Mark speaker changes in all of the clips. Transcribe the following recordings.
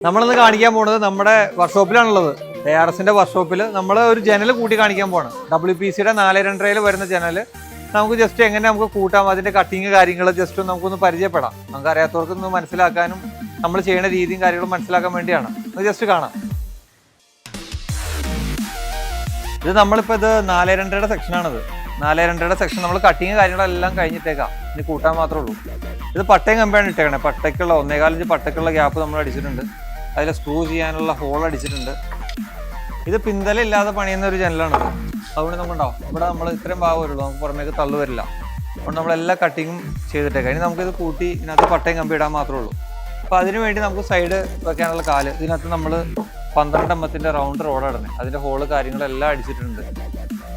Speaker 1: നമ്മളിന്ന് കാണിക്കാൻ പോകുന്നത് നമ്മുടെ വർക്ക്ഷോപ്പിലാണുള്ളത്. ARSന്റെ വർക്ക്ഷോപ്പിൽ നമ്മൾ ഒരു ജനൽ കൂട്ടി കാണിക്കാൻ പോകണം. WPCയുടെ 4.2 വരുന്ന ജനൽ നമുക്ക് ജസ്റ്റ് എങ്ങനെ നമുക്ക് കൂട്ടാം, അതിന്റെ കട്ടിങ് കാര്യങ്ങൾ ജസ്റ്റ് നമുക്കൊന്ന് പരിചയപ്പെടാം. നമുക്ക് അറിയാത്തവർക്കൊന്ന് മനസ്സിലാക്കാനും നമ്മൾ ചെയ്യുന്ന രീതിയും കാര്യങ്ങളും മനസ്സിലാക്കാൻ വേണ്ടിയാണ്. അത് ജസ്റ്റ് കാണാം. ഇത് നമ്മളിപ്പോൾ ഇത് 4.2 സെക്ഷനാണിത്. 4.2 സെക്ഷൻ നമ്മൾ കട്ടിങ് കാര്യങ്ങളെല്ലാം കഴിഞ്ഞിട്ടേക്കാം. ഇനി കൂട്ടാൻ മാത്രമേ ഉള്ളൂ. ഇത് പട്ടയും കമ്പിയാണ് ഇട്ടേക്കണേ. പട്ടയ്ക്കുള്ള 1.25 ഇഞ്ച് പട്ടയ്ക്കുള്ള ഗ്യാപ്പ് നമ്മൾ അടിച്ചിട്ടുണ്ട്. അതിൽ സ്ക്രൂ ചെയ്യാനുള്ള ഹോൾ അടിച്ചിട്ടുണ്ട്. ഇത് പിന്തല ഇല്ലാതെ പണിയുന്ന ഒരു ജനലാണിത്. അതുകൊണ്ട് നമുക്കുണ്ടാവും ഇവിടെ നമ്മൾ ഇത്രയും ഭാഗം വരുള്ളൂ, നമുക്ക് പുറമേക്ക് തള്ളു വരില്ല. അതുകൊണ്ട് നമ്മളെല്ലാ കട്ടിങ്ങും ചെയ്തിട്ടേക്കാം. ഇനി നമുക്കിത് കൂട്ടി ഇതിനകത്ത് പട്ടയും കമ്പി ഇടാൻ മാത്രമേ ഉള്ളൂ. അപ്പോൾ അതിന് വേണ്ടി നമുക്ക് സൈഡ് വെക്കാനുള്ള കാല് ഇതിനകത്ത് നമ്മൾ 12 mm റൗണ്ട് റോഡാണ്. അതിൻ്റെ ഹോള് കാര്യങ്ങളെല്ലാം അടിച്ചിട്ടുണ്ട്.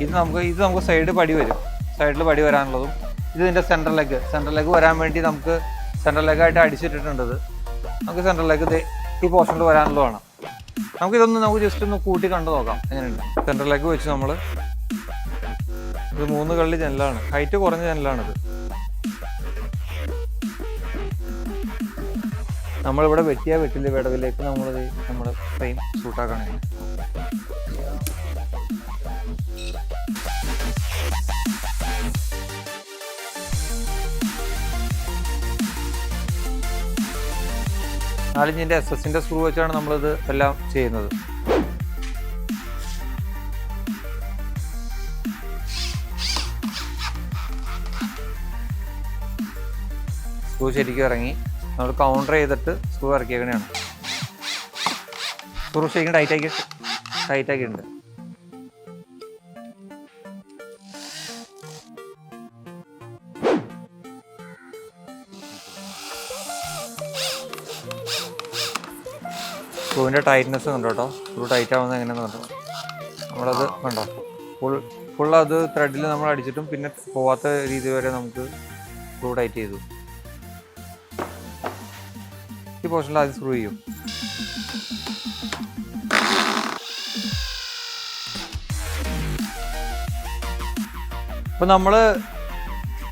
Speaker 1: ഇത് നമുക്ക് സൈഡ് പടി വരും. സൈഡിൽ പടി വരാനുള്ളതും ഇത് ഇതിൻ്റെ സെൻട്രൽ ലെഗ് വരാൻ വേണ്ടി നമുക്ക് സെൻട്രൽ ലെഗായിട്ട് അടിച്ചിട്ടിട്ടുണ്ട്. നമുക്ക് സെൻട്രൽ ലെഗ് ഈ പോർഷനിൽ വരാനുള്ളതാണ്. നമുക്ക് ജസ്റ്റ് ഒന്ന് കൂട്ടി കണ്ടു നോക്കാം എങ്ങനെയുണ്ട്. സെൻട്രൽ ലെഗ് വെച്ച് നമ്മൾ ഇത് 3 കള്ളി ജനലാണ്, ഹൈറ്റ് കുറഞ്ഞ ജനലാണിത്. നമ്മളിവിടെ വെട്ടിയ വെട്ടില് വിടവിലേക്ക് നമ്മൾ ഫ്രെയിം ഷൂട്ടാക്കണേ. നാലിഞ്ചിൻ്റെ SS-ന്റെ സ്ക്രൂ വെച്ചാണ് നമ്മളിത് എല്ലാം ചെയ്യുന്നത്. സ്ക്രൂ ശരിക്കും ഇറങ്ങി നമ്മൾ കൗണ്ടർ ചെയ്തിട്ട് സ്ക്രൂ ഇറക്കിയേക്കണെയാണ്. സ്ക്രൂ ശരിക്കും ടൈറ്റാക്കിയിട്ടുണ്ട്. സ്ക്രൂവിൻ്റെ ടൈറ്റ്നെസ് കണ്ടോ കേട്ടോ. സ്ക്രൂ ടൈറ്റ് ആവുന്നത് എങ്ങനെയാണെന്ന് കണ്ടോ. നമ്മളത് കണ്ടോ ഫുൾ അത് ത്രെഡിൽ നമ്മൾ അടിച്ചിട്ടും പിന്നെ പോവാത്ത രീതി വരെ നമുക്ക് സ്ക്രൂ ടൈറ്റ് ചെയ്തു. ഈ പോർഷനിൽ ആദ്യം സ്ക്രൂ ചെയ്യും. അപ്പോൾ നമ്മൾ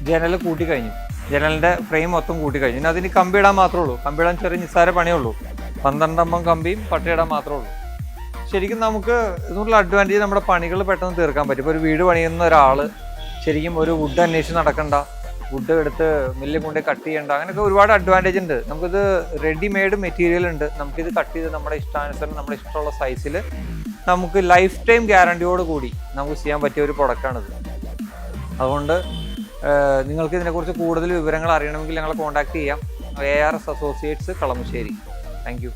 Speaker 1: ജനൽ കൂട്ടിക്കഴിഞ്ഞു. ജനലിൻ്റെ ഫ്രെയിം മൊത്തം കൂട്ടിക്കഴിഞ്ഞു. ഇനി അതിന് കമ്പി ഇടാൻ മാത്രമേ ഉള്ളൂ. കമ്പി ഇടാൻ ചെറിയ നിസ്സാര പണിയേ ഉള്ളൂ. 12 mm കമ്പിയും പട്ടയിടാൻ മാത്രമേ ഉള്ളൂ. ശരിക്കും നമുക്ക് ഇതിനുള്ള അഡ്വാൻറ്റേജ് നമ്മുടെ പണികൾ പെട്ടെന്ന് തീർക്കാൻ പറ്റും. ഇപ്പോൾ ഒരു വീട് പണിയുന്ന ഒരാൾ ശരിക്കും ഒരു വുഡ് അന്വേഷിച്ച് നടക്കണ്ട, വുഡ് എടുത്ത് മില്ലിൽ കൊണ്ട് കട്ട് ചെയ്യേണ്ട, അങ്ങനെയൊക്കെ ഒരുപാട് അഡ്വാൻറ്റേജ് ഉണ്ട്. നമുക്കിത് റെഡിമെയ്ഡ് മെറ്റീരിയൽ ഉണ്ട്. നമുക്കിത് കട്ട് ചെയ്ത് നമ്മുടെ ഇഷ്ടാനുസരണം നമ്മുടെ ഇഷ്ടമുള്ള സൈസിൽ നമുക്ക് ലൈഫ് ടൈം ഗ്യാരണ്ടിയോട് കൂടി നമുക്ക് ചെയ്യാൻ പറ്റിയ ഒരു പ്രൊഡക്റ്റാണിത്. അതുകൊണ്ട് നിങ്ങൾക്ക് ഇതിനെക്കുറിച്ച് കൂടുതൽ വിവരങ്ങൾ അറിയണമെങ്കിൽ ഞങ്ങളെ കോൺടാക്ട് ചെയ്യാം. ARS associates Kalamassery. Thank you.